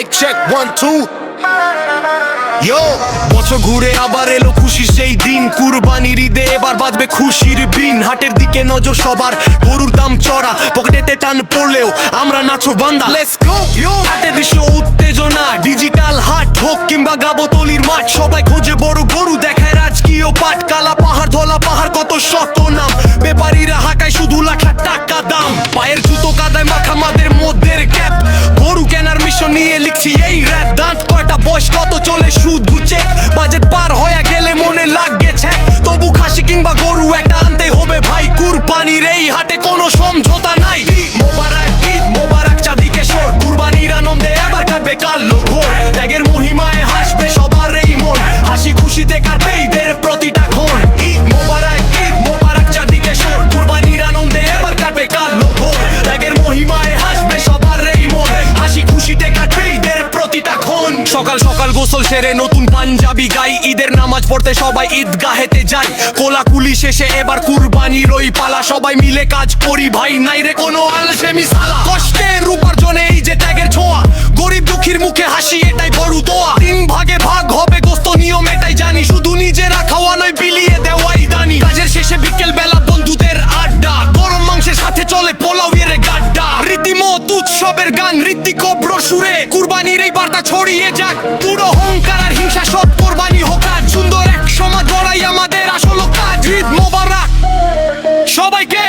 Mic check 1 2 Yo, বছর ঘুরে আবার এলো খুশি সেই দিন কুরবানির ঈদে এবার বাজবে খুশির বিন হাটের দিকে নজর সবার গরুর দাম চড়া পকেটেতে টান পড়লেও আমরা নাচো বান্দা লেটস গো ইয়ো হাটে দৃশ্য উত্তেজনা ডিজিটাল হাট হোক কিংবা গাবতলির মাঠ সবাই খোঁজে বড় গরু দেখায় রাজকীয় পাট কালা পাহাড় ধলা পাহাড় কত শত নাম ব্যাপারীরা হাঁকায় শুধু লাখ লাখ টাকা দাম পায়ের জুতো কাদায় মাখা মাদের মধ্যের ক্যাপ গরু কেনার মিশন নিয়ে লিখছি এই র‍্যাপ দাঁত কয়টা বয়স কত চলে শুধু চেক বাজেট পার হয়ে গেলে মনে লাগছে তবু খাসি কিংবা গরু একটা আনতে হবে ভাই কুরবানির এই হাটে কোনো সমঝোতা নাই মোবারক ঈদ মোবারক চাঁদিকে সর কুরবানির আনন্দে এবার কাটবে কালো ঘোর ত্যাগের মহিমায় হাসবে সবার এই মন হাসি খুশিতে কাটবে ঈদের প্রতিটা ক্ষণ ঈদ মোবারক চাঁদিকে সর কুরবানির আনন্দে এবার কাটবে কালো ঘোর ত্যাগের মহিমায় হাসবে সবার এই মন হাসি খুশিতে কাটবে ঈদের প্রতিটা ক্ষণ সকাল সকাল গোসল সেরে নতুন পাঞ্জাবি গাই ঈদের নামাজ পড়তে সবাই ঈদগাহেতে যাই কোলাকুলি শেষে এবার কুরবানির ওই পালা সবাই মিলে কাজ করি ভাই নাই রে কোনো আলসেমি সালা কষ্টের উপার্জনে এই যে ত্যাগের ছোঁয়া গরিব দুঃখীর মুখে হাসি এটাই বড় দোয়া 3 ভাগে ভাগ হবে গোস্ত নিয়ম এটাই জানি শুধু নিজেরা খাওয়া নয় বিলিয়ে দেওয়াই দানি কাজের শেষে বিকেল বেলা বন্ধুদের আড্ডা গরম মাংসের সাথে চলে পোলাও এর গাড্ডা রীতিমত উৎসবের গান ঋত্বিক অব্র সুরে কুরবানির এই বার্তা ছড়িয়ে যাক পুরো অহংকার আর হিংসা সব কুরবানি হোক আজ সুন্দর এক সমাজ গড়াই আমাদের আসল কাজ ঈদ মোবারক সবাইকে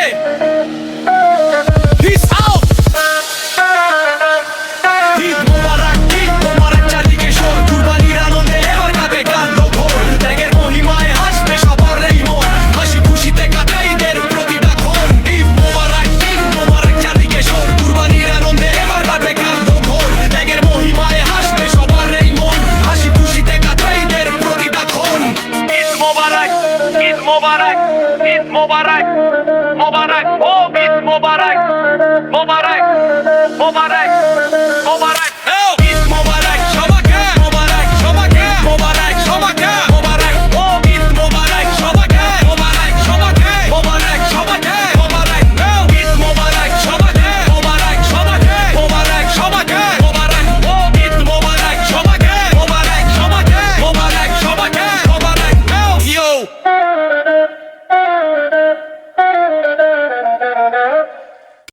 পিস আউট ঈদ মোবারক চাঁদিকে সর কুরবানির আনন্দে এবার কাটবে কালো ঘোর ত্যাগের মহিমায় হাসবে সবার এই মন হাসি খুশিতে কাটে ঈদের প্রতিটা ক্ষণ ঈদ মোবারক চাঁদিকে সর কুরবানির আনন্দে এবার কাটবে কালো ঘোর ত্যাগের মহিমায় হাসবে সবার এই মন হাসি খুশিতে কাটে ঈদের প্রতিটা ক্ষণ ঈদ মোবারক মোবারক ও ঈদ মোবারক